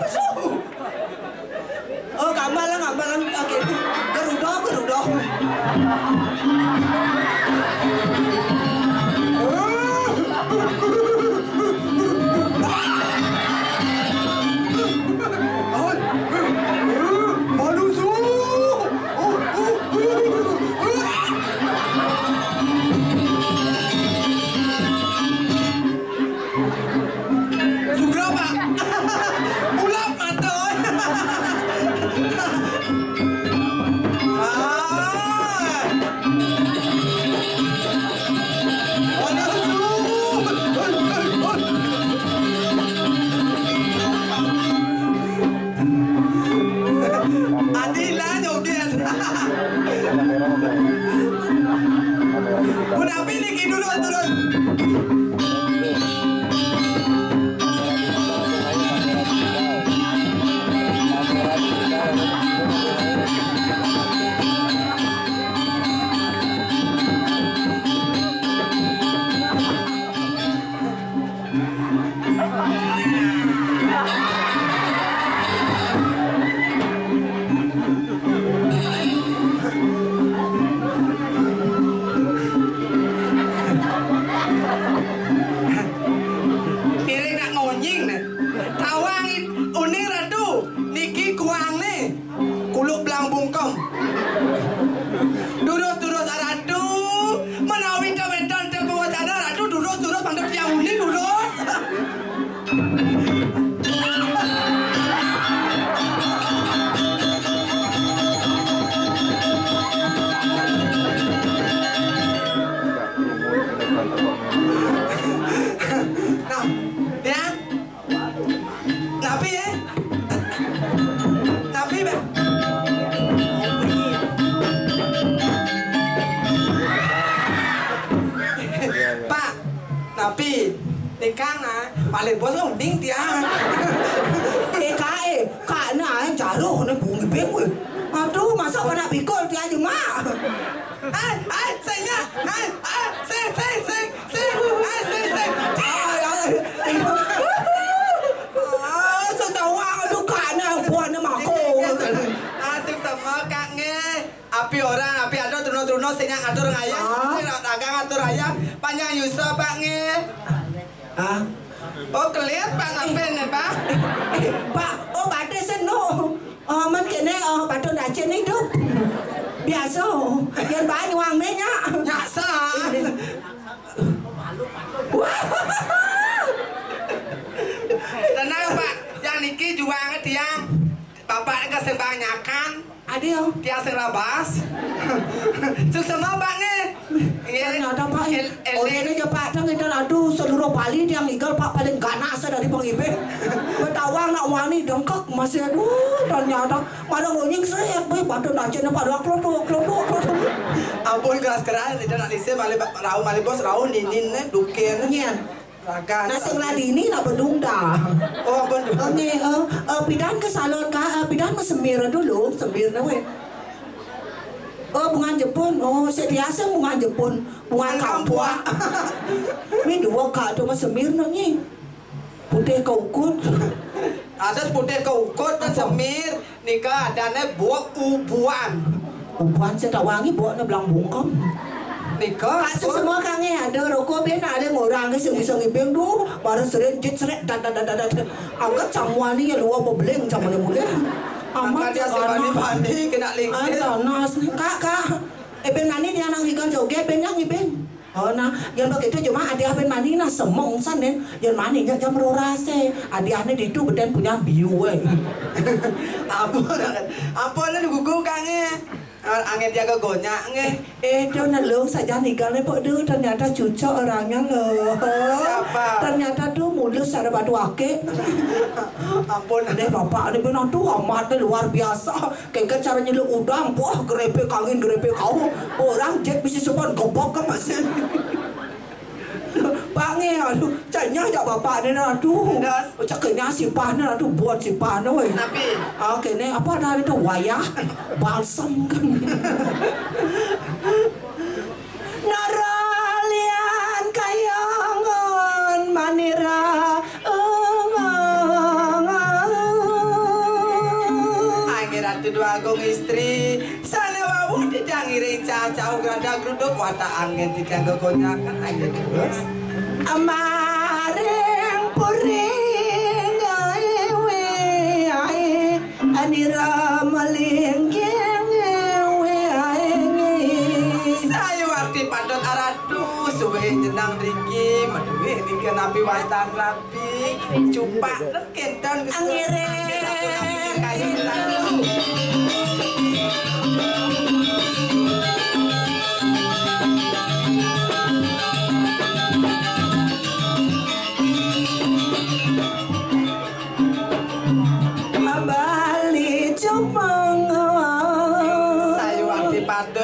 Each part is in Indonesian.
pesu. Oh, gambalan. Oke. Gerudo. Udah pilih dulu turun. Paling bos unding dia. Kak na jaro na bungi bengwe. Aduh, masa pada pikul dia aja mak. Saya. Setawa aduh kak na buat na mako. Asik sama kaknya. Api orang, api ada turun-turun sehingga ngatur ayam. Dagang ngatur ayam. Panjang Yusuf paknya. Oh kelihat Pak ngapain nih Pak? Pak, oh bade seno. Man kene batu nacen hidup. Biasa. Yang banyak uangnya nya. Nyasa. Tenang Pak, yang niki juang tiang. Bapak enggak sebanyakan. Adio, dia serabas. Susah Pak nih. Ternyata Pak, ini aja Pak, itu aduh seluruh Bali dia ngigal Pak paling ganas dari Bang Ibe. Betawang nak wani dongkak masih aduh ternyata malah ngonying saya batu nacenya pada klotok. Ampun keras tidak nak lise balik rau malibos rau ninin duken. Nyen. Raga. Nasi ngeladini nak berdungda. Oh ampun. Oke, pidan ke salon kak, pidan ke semir dulu, semir nawe. Oh bunga Jepun, oh setiasa bunga Jepun, bunga kampua. Ini dua kak cuma semir nanya. Putih kaukut. Ada putih kaukut dan semir. Nikah adanya buat ubuan. Ubuan saya tak wangi buatnya belang bungkam. Nikah. Kasih semua kange ada rokok ben ada ngorang ke sengi beng du baru seret dat. Angkat camuan ni ya luar bebeleng camuan mulai. Amat dia sebani kena lingkir. Tanas kak. Ben mani dia nang ikan joget ben yang ben. Oh nah, yang begitu cuma ada ben mani nah semong san nen. Yang mani nya jam rorase. Adiahnya di itu beden punya biu we. Ampun lah gugu kange. Angin dia ke gonyak nge. Dia nalung saja nikahnya pak dia ternyata cucok orangnya loh. Siapa? Ternyata tuh mulus ada batu ake. Ampun. Deh bapak ini benar tuh amatnya luar biasa. Kayak cara nyeluk udang, wah grepe kangin grepe kau. Orang jet bisa sepan gobok kan masih. Pange aduh, caknya aja bapak ni aduh. Cak kena sipah ni aduh buat sipah ni weh. Napi? Kene apa dah itu wayah balsam kan. Naralian kayangan manira dua agung istri. Sana wawu tidak ngiring cacau ganda geruduk watak angin tidak kekonyakan aja terus. Amareng puring aewe ae anira malinggeng aewe ae. Saya waktu padot aradu suwe jenang riki maduwe ini kenapi wastang rapi cupak kenton angireng kayu lalu.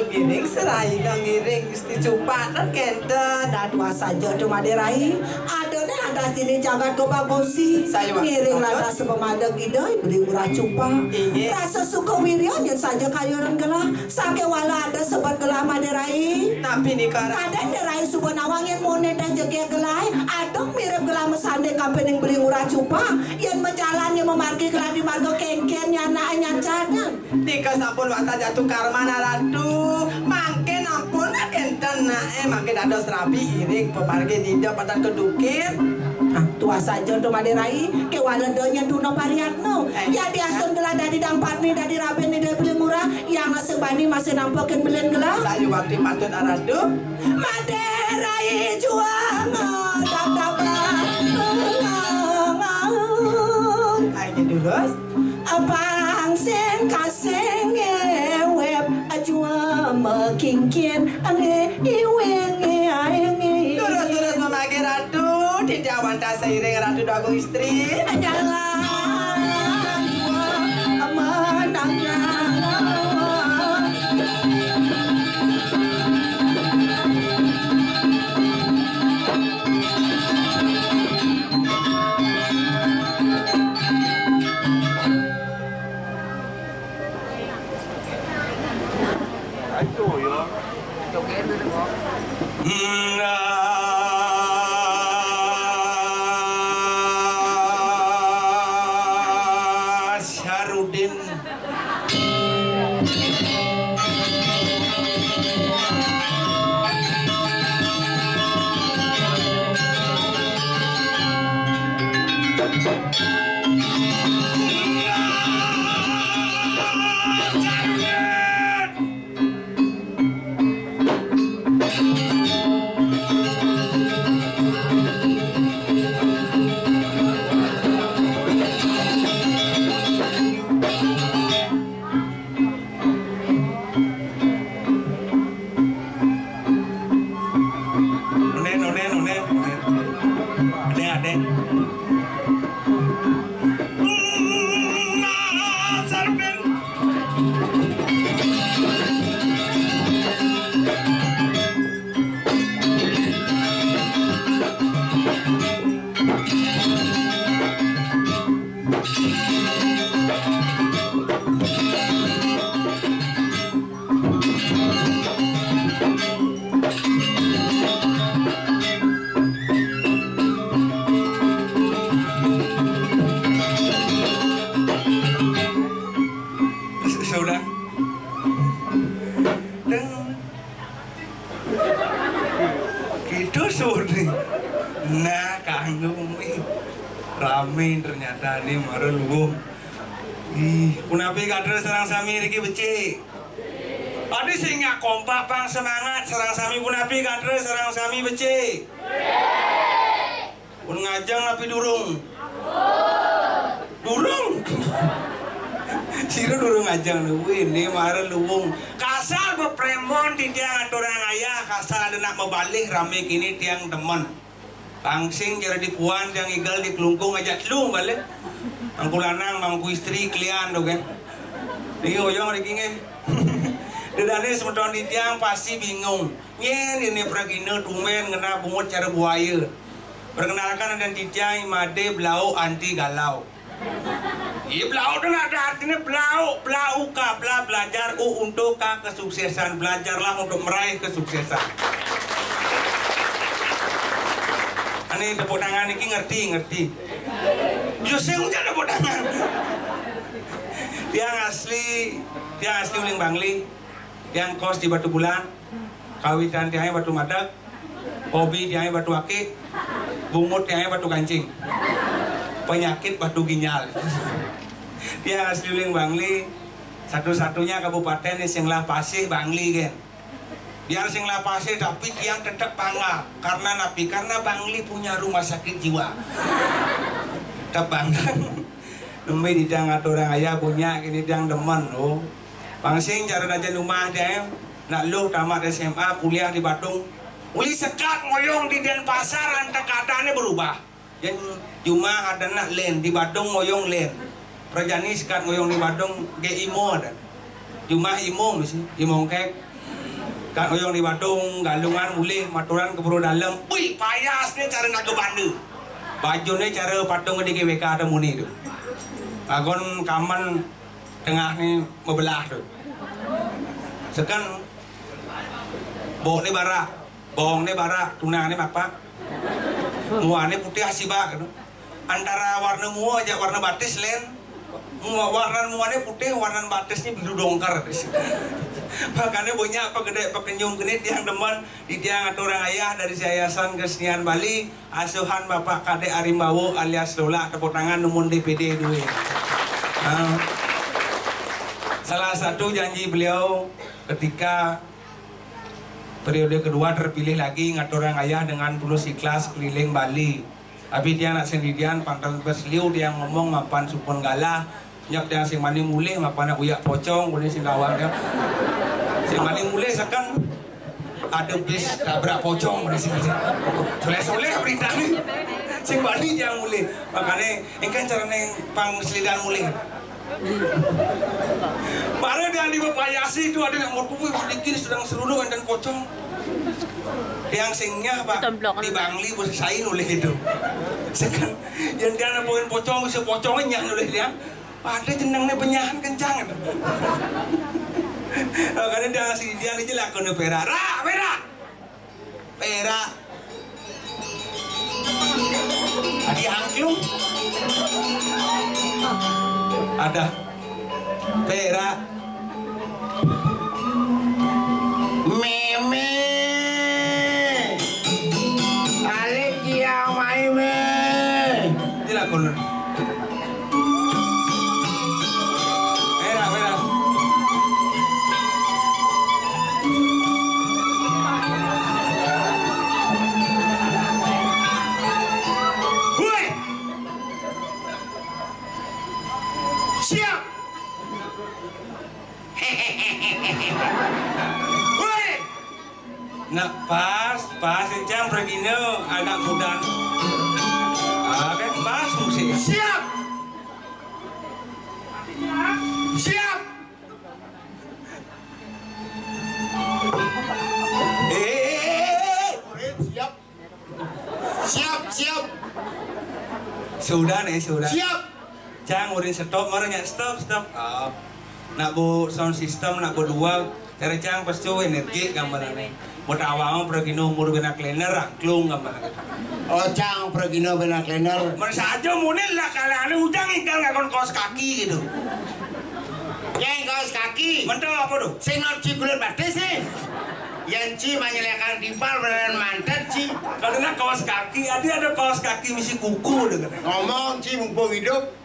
Giring serai dong giring mesti cupak dan kenten dan puasa jodoh maderai adone ada sini jangan kebagosi ngiring lada sepemadang idoi beli murah cupak rasa suka wirion yang saja kayu orang gelah sake wala ada sebat gelah maderai tapi nih karena ada derai subon awang yang monet dan jege gelah adong mirip gelah mesande kampening beli murah cupak yang menjalan yang memarkir gelah di margo kengken nyana nyancanan tika sampun wakta jatuh karma naradu mangke ampun kenten mangke dados rapi iring pemarge tidak pada kedukir tua saja untuk maderai ke waladonya duno pariatno ya diasun gelah dari dampat nih dari raben nih dari beli murah yang sebani masih nampakin belian gelah saya waktu patut aradu maderai juang aja dulu abang sing kasing web ajua mekingkin ange iweng aenge terus memagi ratu tidak wanta seiring ratu dagu istri jalan menangnya Syarudin nah kanggung rame ternyata ini marah luwung kunapi kader serang sami riki becik tadi sing gak kompak bang semangat serang sami kunapi kader serang sami becik pun ngajang tapi durung sira durung ngajang ini marah luwung kasar bepremon di tiang orang ayah kasar ada nak membalik rame kini tiang temen pangsing jadi di puan yang igal di kelungkung aja telung balik angku lanang mangku istri klian do kan ini oyong rikinge dedane semeton di tiang pasti bingung nyen ini pragina tumen ngena bungut cara buaya perkenalkan dan di tiang imade blau anti galau iya blau itu ada artinya blau ka belajar untuk kesuksesan belajarlah untuk meraih kesuksesan Ani tepuk tangan ini ngerti. Justru hujan tepuk tangan. Tiang asli uling Bangli, tiang kos di Batu Bulan, kawitan tiangnya Batu Madak, hobi tiangnya Batu Aki, bungut tiangnya Batu Kancing, penyakit Batu Ginjal. Tiang asli uling Bangli, satu-satunya kabupaten di Singlah Pasih Bangli kan. Biar Singlah Pasih tapi tiang tetap bangga karena Bangli punya rumah sakit jiwa. Tetap bangga. Demi didang atau orang ayah punya ini didang demen loh. Pangsing cara aja rumah dia nak lu tamat SMA kuliah di Badung. Uli sekat ngoyong di Denpasar antar keadaannya berubah. Dan cuma ada nak len di Badung ngoyong len. Perjani sekat ngoyong di Badung ge imo ada. Cuma imo mesti imo kek. Kan ngoyong di Badung galungan mulih maturan ke buru dalam. Wih payasnya cara nak ke Bandung. Bajunya cara patung di GWK ada muni tu. Agon kaman tengah ni membelah tu. Sekan bok ni barak, bong ni barak, tunang ni apa? Mua ni putih asibak tu. Antara warna mua aja warna batis len. Warna mua ni putih, warna batis ni biru dongkar. Makanya banyak pegede pekenyum genit yang demen di tiang atau orang ayah dari Yayasan Kesenian Bali, asuhan Bapak Kade Arimbawo alias Lola, tepuk tangan numun DPD duit. Salah satu janji beliau ketika periode kedua terpilih lagi ngatur orang ayah dengan tulus ikhlas keliling Bali. Tapi dia nak sendirian pangkal berseliu dia ngomong mapan supon galah nyap dia sing mani mulih mapan nak uyak pocong boleh sing lawang dia. Sing mani mulih sekan ada bis tabrak pocong boleh sing. Soleh-soleh berita ni. Sing Bali dia mulih. Makanya engkan carane pang selidan mulih. Baru dia di Bapayasi itu ada yang mau kuwi bikin sedang seruduk dan pocong. Yang singnya Pak di Bangli bos sain oleh itu. Sekan yang dia nak poin pocong bisa pocongnya oleh dia. Ada jenengnya penyahan kencang. Karena dia si dia ni jelak kena perak. Perak. Adi angklung. Ada perak. Meme. Alek yang main me. Jelak kena. Nak pas encang pregino anak muda. Kan pas musik. Siap. Siap. Siap. Sudah nih, sudah. Siap. Cang udah stop, marahnya stop. Nak bu sound system, nak bu dua. Cara cang pasti energi gambaran nih. Mau awang pergi nomor benak cleaner angklung gambaran. Oh cang pergi nomor benak cleaner. Masa aja munil lah kalau ujang ikan nggak kon kaos kaki gitu. Yang kaos kaki. Mentok apa tuh? Singap cikulan batis sih. Yang ci menyelekan timpal beneran mantat ci. Kalau kaos kaki, ada kaos kaki misi kuku dengan. Ngomong ci mumpung hidup.